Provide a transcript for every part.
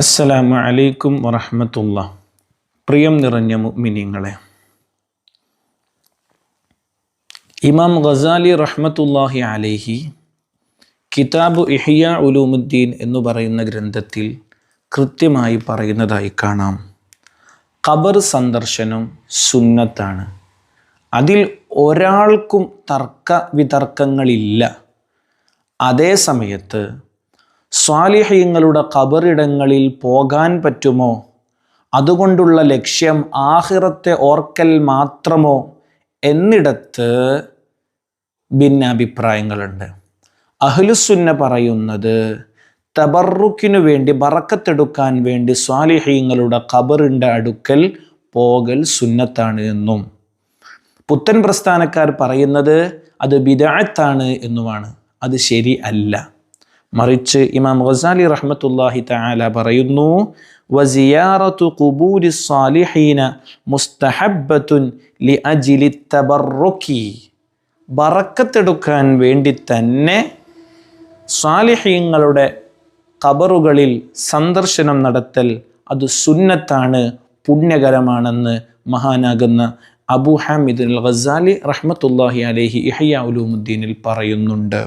അസ്സലാമു അലൈക്കും വറഹ്മത്തുള്ളാഹി. പ്രിയം നിറഞ്ഞ മുഅ്മിനീങ്ങളെ, ഇമാം ഗസാലി റഹ്മത്തുള്ളാഹി അലൈഹി കിതാബ് ഇഹ്യാ ഉലൂമുദ്ദീൻ എന്ന് പറയുന്ന ഗ്രന്ഥത്തിൽ കൃത്യമായി പറയുന്നതായി കാണാം, ഖബർ സന്ദർശനം സുന്നത്താണ്. അതിൽ ഒരാൾക്കും തർക്ക വിതർക്കങ്ങളില്ല. അതേ സമയത്ത് സ്വാലിഹീങ്ങളുടെ ഖബറിടങ്ങളിൽ പോകാൻ പറ്റുമോ, അതുകൊണ്ടുള്ള ലക്ഷ്യം ആഖിറത്തെ ഓർക്കൽ മാത്രമോ എന്നിടത്ത് ഭിന്നാഭിപ്രായങ്ങളുണ്ട്. അഹ്ലുസുന്ന പറയുന്നത് തബറുക്കിനു വേണ്ടി, ബറക്കത്തെടുക്കാൻ വേണ്ടി സ്വാലിഹീങ്ങളുടെ ഖബറിൻ്റെ അടുക്കൽ പോകൽ സുന്നത്താണ് എന്നും, പുത്തൻ പ്രസ്ഥാനക്കാർ പറയുന്നത് അത് ബിദ്അത്താണ് എന്നുമാണ്. അത് ശരി അല്ല. മറിച്ച് ഇമാം ഗസാലി റഹ്മത്തുള്ളാഹി തആല പറയുന്നു, വസിയാറത്തു ഖുബൂരി സ്സാലിഹീന മുസ്തഹബ്ബത്തുൻ ലിഅജ്ലി തബറുക്കി, ബറക്കത്തെടുക്കാൻ വേണ്ടി തന്നെ സ്വാലിഹീങ്ങളുടെ ഖബറുകളിൽ സന്ദർശനം നടത്തൽ അത് സുന്നത്താണ്, പുണ്യകരമാണെന്ന് മഹാനാകുന്ന അബൂ ഹാമിദ് അൽ ഗസാലി റഹ്മത്തുള്ളാഹി അലൈഹി ഇഹ്യാ ഉലൂമുദ്ദീനിൽ പറയുന്നുണ്ട്.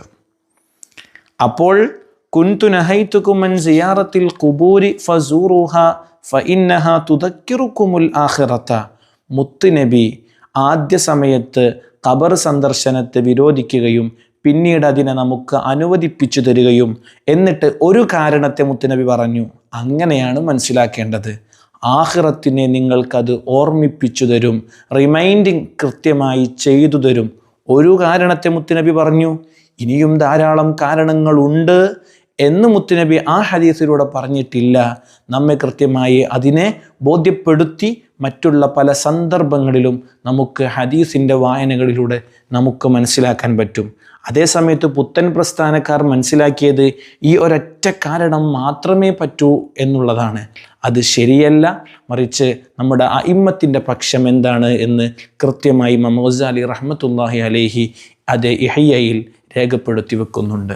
അപ്പോൾ കുൻതു നഹൈതുകും അൻ സിയാറത്തിൽ ഖുബൂരി ഫസൂറുഹാ ഫഇന്നഹാ തുദക്കിറുകുമുൽ ആഖിറത, മുത്ത് നബി ആദ്യ സമയത്ത് ഖബർ സന്ദർശനത്തെ വിരോധിക്കുകയും പിന്നീട് അതിനെ നമുക്ക് അനുവദിപ്പിച്ചു തരികയും, എന്നിട്ട് ഒരു കാരണത്തെ മുത്തുനബി പറഞ്ഞു, അങ്ങനെയാണ് മനസ്സിലാക്കേണ്ടത്, ആഖിറത്തിനെ നിങ്ങൾക്കത് ഓർമ്മിപ്പിച്ചു തരും, റിമൈൻഡിങ് കൃത്യമായി ചെയ്തു തരും. ഒരു കാരണത്തെ മുത്തുനബി പറഞ്ഞു, ഇനിയും ധാരാളം കാരണങ്ങളുണ്ട് എന്ന് മുത്തുനബി ആ ഹദീസിലൂടെ പറഞ്ഞിട്ടില്ല. നമ്മെ കൃത്യമായി അതിനെ ബോധ്യപ്പെടുത്തി മറ്റുള്ള പല സന്ദർഭങ്ങളിലും നമുക്ക് ഹദീസിൻ്റെ വായനകളിലൂടെ നമുക്ക് മനസ്സിലാക്കാൻ പറ്റും. അതേസമയത്ത് പുത്തൻ പ്രസ്ഥാനക്കാർ മനസ്സിലാക്കിയത് ഈ ഒരൊറ്റ കാരണം മാത്രമേ പറ്റൂ എന്നുള്ളതാണ്. അത് ശരിയല്ല. മറിച്ച് നമ്മുടെ അഇമ്മത്തിൻ്റെ പക്ഷം എന്താണ് എന്ന് കൃത്യമായി ഇമാം ഗസാലി റഹ്മത്തുള്ളാഹി അലൈഹി അതേ ഇഹ്യയിൽ രേഖപ്പെടുത്തി വെക്കുന്നുണ്ട്.